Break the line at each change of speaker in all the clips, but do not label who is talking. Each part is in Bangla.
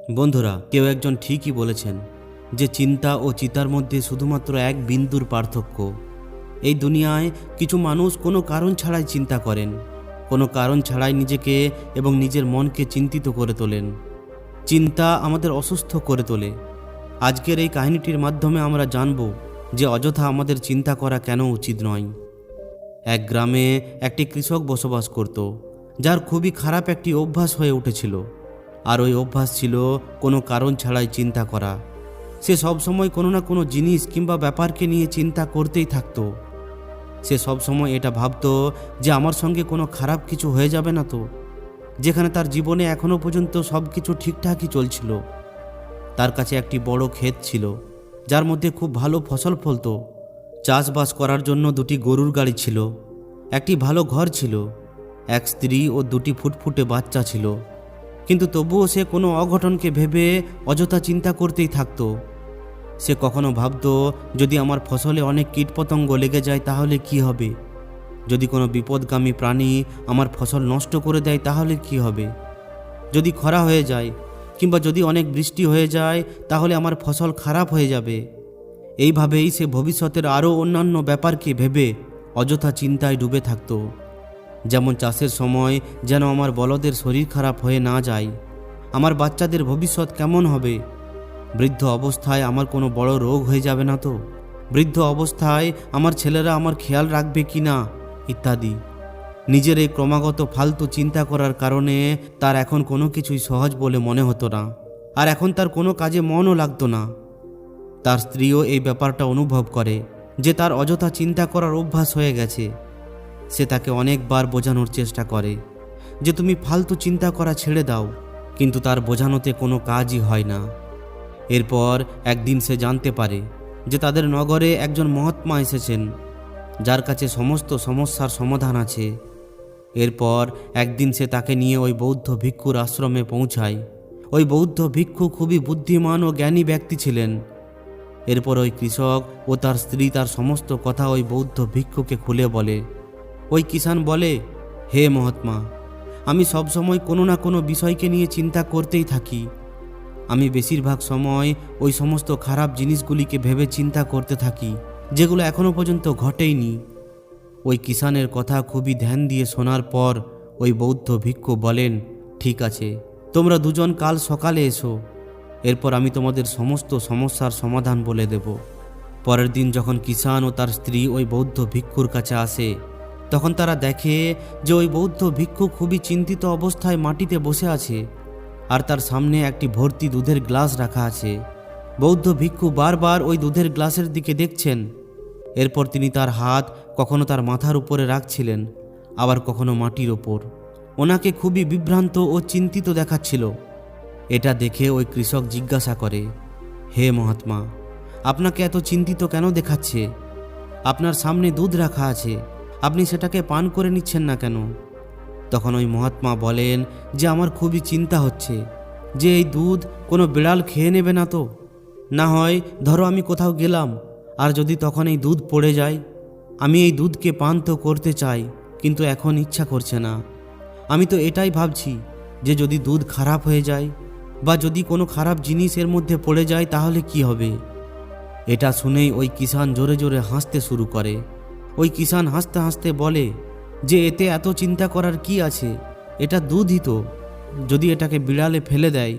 বন্ধুরা, কেউ একজন ঠিকই বলেছেন যে চিন্তা ও চিতার মধ্যে শুধুমাত্র এক বিন্দুর পার্থক্য। এই দুনিয়ায় কিছু মানুষ কোনো কারণ ছাড়াই চিন্তা করেন, কোনো কারণ ছাড়াই নিজেকে এবং নিজের মনকে চিন্তিত করে তোলেন। চিন্তা আমাদের অসুস্থ করে তোলে। আজকের এই কাহিনীটির মাধ্যমে আমরা জানব যে অযথা আমাদের চিন্তা করা কেন উচিত নয়। এক গ্রামে একটি কৃষক বসবাস করত, যার খুবই খারাপ একটি অভ্যাস হয়ে উঠেছিল। আর ওই অভ্যাস ছিল কোনো কারণ ছাড়াই চিন্তা করা। সে সবসময় কোনো না কোনো জিনিস কিংবা ব্যাপারকে নিয়ে চিন্তা করতেই থাকতো। সে সবসময় এটা ভাবতো যে আমার সঙ্গে কোনো খারাপ কিছু হয়ে যাবে না তো, যেখানে তার জীবনে এখনও পর্যন্ত সব কিছু ঠিকঠাকই চলছিল। তার কাছে একটি বড় ক্ষেত ছিল, যার মধ্যে খুব ভালো ফসল ফলতো। চাষবাস করার জন্য দুটি গরুর গাড়ি ছিল, একটি ভালো ঘর ছিল, এক স্ত্রী ও দুটি ফুটফুটে বাচ্চা ছিল। কিন্তু তবুও সে কোনো অঘটনকে ভেবে অযথা চিন্তা করতেই থাকতো। সে কখনো ভাবতো, যদি আমার ফসলে অনেক কীটপতঙ্গ লেগে যায় তাহলে কি হবে? যদি কোনো বিপদগামী প্রাণী আমার ফসল নষ্ট করে দেয় তাহলে কি হবে? যদি খরা হয়ে যায় কিংবা যদি অনেক বৃষ্টি হয়ে যায় তাহলে আমার ফসল খারাপ হয়ে যাবে। এইভাবেই সে ভবিষ্যতের আরও অন্যান্য ব্যাপারকে ভেবে অযথা চিন্তায় ডুবে থাকতো। যেমন চাষের সময় যেন আমার বলদের শরীর খারাপ হয়ে না যায়, আমার বাচ্চাদের ভবিষ্যৎ কেমন হবে, বৃদ্ধ অবস্থায় আমার কোনো বড় রোগ হয়ে যাবে না তো, বৃদ্ধ অবস্থায় আমার ছেলেরা আমার খেয়াল রাখবে কি না, ইত্যাদি। নিজের এই ক্রমাগত ফালতু চিন্তা করার কারণে তার এখন কোনো কিছুই সহজ বলে মনে হতো না, আর এখন তার কোনো কাজে মনও লাগতো না। তার স্ত্রীও এই ব্যাপারটা অনুভব করে যে তার অযথা চিন্তা করার অভ্যাস হয়ে গেছে। সে তাকে অনেকবার বোঝানোর চেষ্টা করে যে তুমি ফালতু চিন্তা করা ছেড়ে দাও, কিন্তু তার বোঝানোতে কোনো কাজই হয় না। এরপর একদিন সে জানতে পারে যে তাদের নগরে একজন মহাত্মা এসেছেন, যার কাছে সমস্ত সমস্যার সমাধান আছে। এরপর একদিন সে তাকে নিয়ে ওই বৌদ্ধ ভিক্ষুর আশ্রমে পৌঁছায়। ওই বৌদ্ধ ভিক্ষু খুবই বুদ্ধিমান ও জ্ঞানী ব্যক্তি ছিলেন। এরপর ওই কৃষক ও তার স্ত্রী তার সমস্ত কথা ওই বৌদ্ধ ভিক্ষুকে খুলে বলে। ওই কিষাণ বলে, হে মহাত্মা, আমি সবসময় কোনো না কোনো বিষয়কে নিয়ে চিন্তা করতেই থাকি। আমি বেশিরভাগ সময় ওই সমস্ত খারাপ জিনিসগুলিকে ভেবে চিন্তা করতে থাকি যেগুলো এখনও পর্যন্ত ঘটেইনি। ওই কিষাণের কথা খুবই ধ্যান দিয়ে শোনার পর ওই বৌদ্ধ ভিক্ষু বলেন, ঠিক আছে, তোমরা দুজন কাল সকালে এসো, এরপর আমি তোমাদের সমস্ত সমস্যার সমাধান বলে দেব। পরের দিন যখন কিষাণ ও তার স্ত্রী ওই বৌদ্ধ ভিক্ষুর কাছে আসে, তখন তারা দেখে যে ওই বৌদ্ধ ভিক্ষু খুবই চিন্তিত অবস্থায় মাটিতে বসে আছে, আর তার সামনে একটি ভর্তি দুধের গ্লাস রাখা আছে। বৌদ্ধ ভিক্ষু বারবার ওই দুধের গ্লাসের দিকে দেখছেন। এরপর তিনি তার হাত কখনো তার মাথার উপরে রাখছিলেন, আবার কখনো মাটির ওপর। ওনাকে খুবই বিভ্রান্ত ও চিন্তিত দেখাচ্ছিল। এটা দেখে ওই কৃষক জিজ্ঞাসা করে, হে মহাত্মা, আপনাকে এত চিন্তিত কেন দেখাচ্ছে? আপনার সামনে দুধ রাখা আছে, আপনি সেটাকে পান করে নিচ্ছেন না কেন? তখন ওই মহাত্মা বলেন যে আমার খুবই চিন্তা হচ্ছে যে এই দুধ কোনো বিড়াল খেয়ে নেবে না তো? না হয় ধরো আমি কোথাও গেলাম, আর যদি তখন এই দুধ পড়ে যায়? আমি এই দুধকে পান তো করতে চাই, কিন্তু এখন ইচ্ছা করছে না। আমি তো এটাই ভাবছি যে যদি দুধ খারাপ হয়ে যায় বা যদি কোনো খারাপ জিনিস এর মধ্যে পড়ে যায় তাহলে কি হবে? এটা শুনেই ওই কিষাণ জোরে জোরে হাসতে শুরু করে। ওই কিষাণ হাসতে হাসতে বলে যে এতে এত চিন্তা করার কি আছে? এটা দুধই তো। যদি এটাকে বিড়ালে ফেলে দেয়,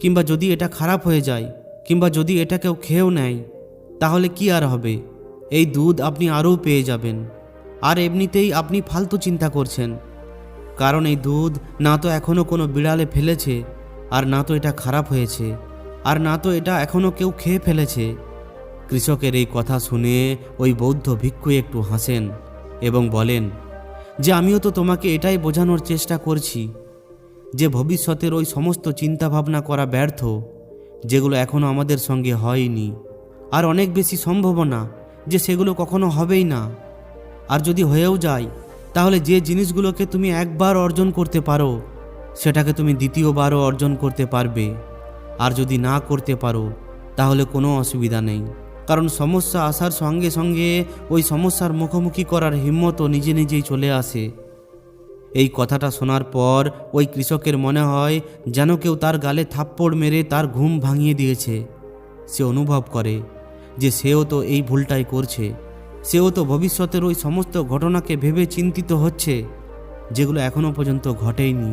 কিংবা যদি এটা খারাপ হয়ে যায়, কিংবা যদি এটা কেউ খেয়েও নেয়, তাহলে কি আর হবে? এই দুধ আপনি আরও পেয়ে যাবেন। আর এমনিতেই আপনি ফালতু চিন্তা করছেন, কারণ এই দুধ না তো এখনও কোনো বিড়ালে ফেলেছে, আর না তো এটা খারাপ হয়েছে, আর না তো এটা এখনও কেউ খেয়ে ফেলেছে। কৃষকের এই কথা শুনে ওই বৌদ্ধ ভিক্ষু একটু হাসেন এবং বলেন যে আমিও তো তোমাকে এটাই বোঝানোর চেষ্টা করছি যে ভবিষ্যতের ওই সমস্ত চিন্তাভাবনা করা ব্যর্থ, যেগুলো এখনও আমাদের সঙ্গে হয়নি, আর অনেক বেশি সম্ভাবনা যে সেগুলো কখনো হবেই না। আর যদি হয়েও যায়, তাহলে যে জিনিসগুলোকে তুমি একবার অর্জন করতে পারো সেটাকে তুমি দ্বিতীয়বারও অর্জন করতে পারবে। আর যদি না করতে পারো তাহলে কোনো অসুবিধা নেই, কারণ সমস্যা আসার সঙ্গে সঙ্গে ওই সমস্যার মুখোমুখি করার হিম্মতও নিজে নিজেই চলে আসে। এই কথাটা শোনার পর ওই কৃষকের মনে হয় যেন কেউ তার গালে থাপ্পড় মেরে তার ঘুম ভাঙিয়ে দিয়েছে। সে অনুভব করে যে সেও তো এই ভুলটাই করছে। সেও তো ভবিষ্যতের ওই সমস্ত ঘটনাকে ভেবে চিন্তিত হচ্ছে, যেগুলো এখনও পর্যন্ত ঘটেইনি,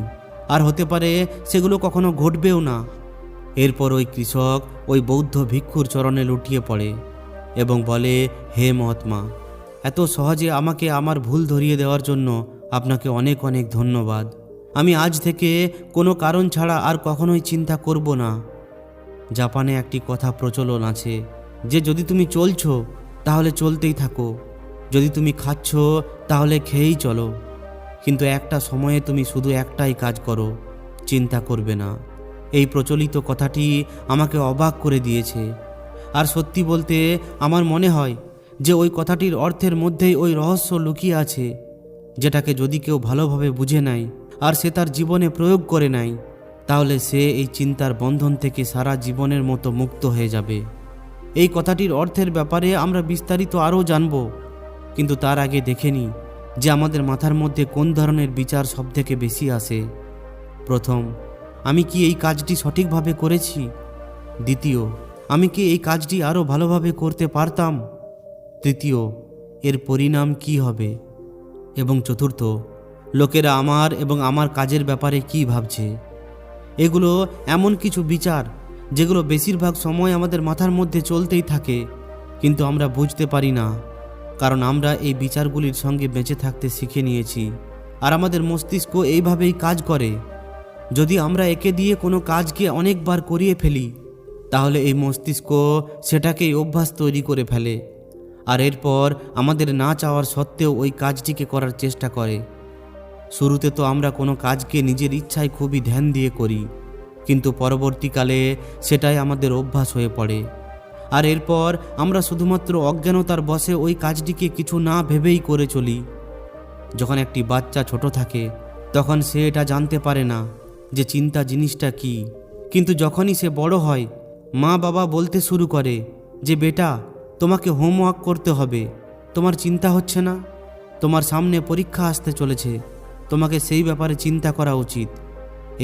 আর হতে পারে সেগুলো কখনো ঘটবেও না। এরপর ওই কৃষক ওই বৌদ্ধ ভিক্ষুর চরণে লুটিয়ে পড়ে এবং বলে, হে মহাত্মা, এত সহজে আমাকে আমার ভুল ধরিয়ে দেওয়ার জন্য আপনাকে অনেক অনেক ধন্যবাদ। আমি আজ থেকে কোনো কারণ ছাড়া আর কখনোই চিন্তা করব না। জাপানে একটি কথা প্রচলন আছে যে যদি তুমি চলছো তাহলে চলতেই থাকো, যদি তুমি খাচ্ছ তাহলে খেয়েই চলো, কিন্তু একটা সময়ে তুমি শুধু একটাই কাজ করো, চিন্তা করবে না। এই প্রচলিত কথাটি আমাকে অবাক করে দিয়েছে। আর সত্যি বলতে আমার মনে হয় যে ওই কথাটির অর্থের মধ্যেই ওই রহস্য লুকিয়ে আছে, যেটাকে যদি কেউ ভালোভাবে বুঝে নেয় আর সে তার জীবনে প্রয়োগ করে নেয়, তাহলে সে এই চিন্তার বন্ধন থেকে সারা জীবনের মতো মুক্ত হয়ে যাবে। এই কথাটির অর্থের ব্যাপারে আমরা বিস্তারিত আরও জানব, কিন্তু তার আগে দেখে নিই যে আমাদের মাথার মধ্যে কোন ধরনের বিচার সবথেকে বেশি আসে। প্রথম, আমি কি এই কাজটি সঠিকভাবে করেছি? দ্বিতীয়, আমি কি এই কাজটি আরও ভালোভাবে করতে পারতাম? তৃতীয়, এর পরিণাম কি হবে? এবং চতুর্থ, লোকেরা আমার এবং আমার কাজের ব্যাপারে কি ভাবছে? এগুলো এমন কিছু বিচার যেগুলো বেশিরভাগ সময় আমাদের মাথার মধ্যে চলতেই থাকে, কিন্তু আমরা বুঝতে পারি না, কারণ আমরা এই বিচারগুলির সঙ্গে বেঁচে থাকতে শিখে নিয়েছি। আর আমাদের মস্তিষ্ক এইভাবেই কাজ করে। যদি আমরা একে দিয়ে কোনো কাজকে অনেকবার করিয়ে ফেলি, তাহলে এই মস্তিষ্ক সেটাকেই অভ্যাস তৈরি করে ফেলে, আর এরপর আমাদের না চাওয়ার সত্ত্বেও ওই কাজটিকে করার চেষ্টা করে। শুরুতে তো আমরা কোনো কাজকে নিজের ইচ্ছায় খুবই ধ্যান দিয়ে করি, কিন্তু পরবর্তীকালে সেটাই আমাদের অভ্যাস হয়ে পড়ে। আর এরপর আমরা শুধুমাত্র অজ্ঞানতার বশে ওই কাজটিকে কিছু না ভেবেই করে চলি। যখন একটি বাচ্চা ছোট থাকে তখন সে এটা জানতে পারে না যে চিন্তা জিনিসটা কি, কিন্তু যখনই সে বড় হয়, মা বাবা বলতে শুরু করে যে বেটা, তোমাকে হোমওয়ার্ক করতে হবে, তোমার চিন্তা হচ্ছে না, তোমার সামনে পরীক্ষা আসতে চলেছে, তোমাকে সেই ব্যাপারে চিন্তা করা উচিত।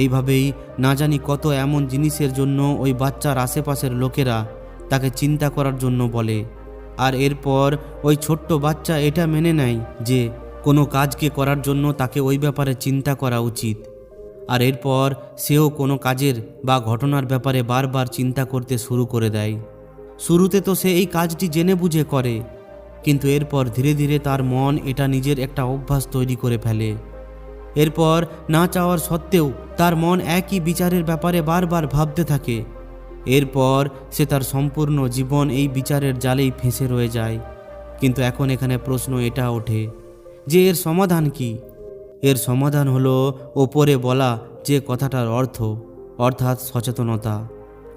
এইভাবেই না জানি কত এমন জিনিসের জন্য ওই বাচ্চার আশেপাশের লোকেরা তাকে চিন্তা করার জন্য বলে। আর এরপর ওই ছোট্ট বাচ্চা এটা মেনে নেয় যে কোনো কাজকে করার জন্য তাকে ওই ব্যাপারে চিন্তা করা উচিত। আর এরপর সেও কোনো কাজের বা ঘটনার ব্যাপারে বারবার চিন্তা করতে শুরু করে দেয়। শুরুতে তো সে এই কাজটি জেনে বুঝে করে, কিন্তু এরপর ধীরে ধীরে তার মন এটা নিজের একটা অভ্যাস তৈরি করে ফেলে। এরপর না চাওয়ার সত্ত্বেও তার মন একই বিচারের ব্যাপারে বারবার ভাবতে থাকে। এরপর সে তার সম্পূর্ণ জীবন এই বিচারের জালেই ফেঁসে রয়ে যায়। কিন্তু এখন এখানে প্রশ্ন এটা ওঠে যে এর সমাধান কি? এর সমাধান হলো ওপরে বলা যে কথাটার অর্থ, অর্থাৎ সচেতনতা।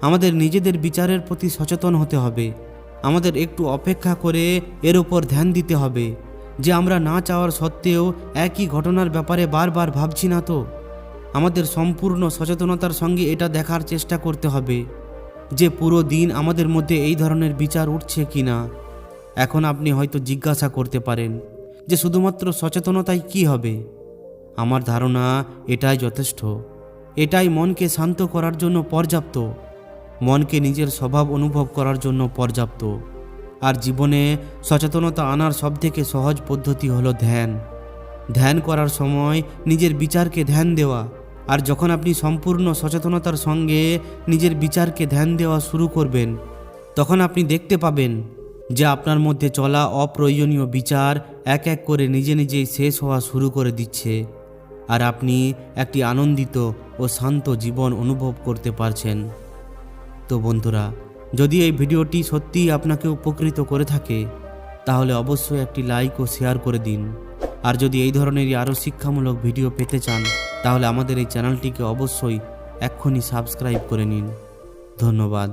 আমাদের নিজেদের বিচারের প্রতি সচেতন হতে হবে। আমাদের একটু অপেক্ষা করে এর উপর ধ্যান দিতে হবে যে আমরা না চাওয়ার সত্ত্বেও একই ঘটনার ব্যাপারে বারবার ভাবছি না তো। আমাদের সম্পূর্ণ সচেতনতার সঙ্গে এটা দেখার চেষ্টা করতে হবে যে পুরো দিন আমাদের মধ্যে এই ধরনের বিচার উঠছে কি না। এখন আপনি হয়তো জিজ্ঞাসা করতে পারেন যে শুধুমাত্র সচেতনতাই কি হবে? আমার ধারণা এটাই যথেষ্ট। এটাই মনকে শান্ত করার জন্য পর্যাপ্ত, মনকে নিজের স্বভাব অনুভব করার জন্য পর্যাপ্ত। আর জীবনে সচেতনতা আনার সবথেকে সহজ পদ্ধতি হলো ধ্যান। ধ্যান করার সময় নিজের বিচারকে ধ্যান দেওয়া। আর যখন আপনি সম্পূর্ণ সচেতনতার সঙ্গে নিজের বিচারকে ধ্যান দেওয়া শুরু করবেন, তখন আপনি দেখতে পাবেন যে আপনার মধ্যে চলা অপ্রয়োজনীয় বিচার এক এক করে নিজে নিজেই শেষ হওয়া শুরু করে দিচ্ছে, আর আপনি একটি আনন্দিত ও শান্ত জীবন অনুভব করতে পারছেন। তো বন্ধুরা, যদি এই ভিডিওটি সত্যিই আপনাকে উপকৃত করে থাকে, তাহলে অবশ্যই একটি লাইক ও শেয়ার করে দিন। আর যদি এই ধরনেরই আরও শিক্ষামূলক ভিডিও পেতে চান, তাহলে আমাদের এই চ্যানেলটিকে অবশ্যই এক্ষুনি সাবস্ক্রাইব করে নিন। ধন্যবাদ।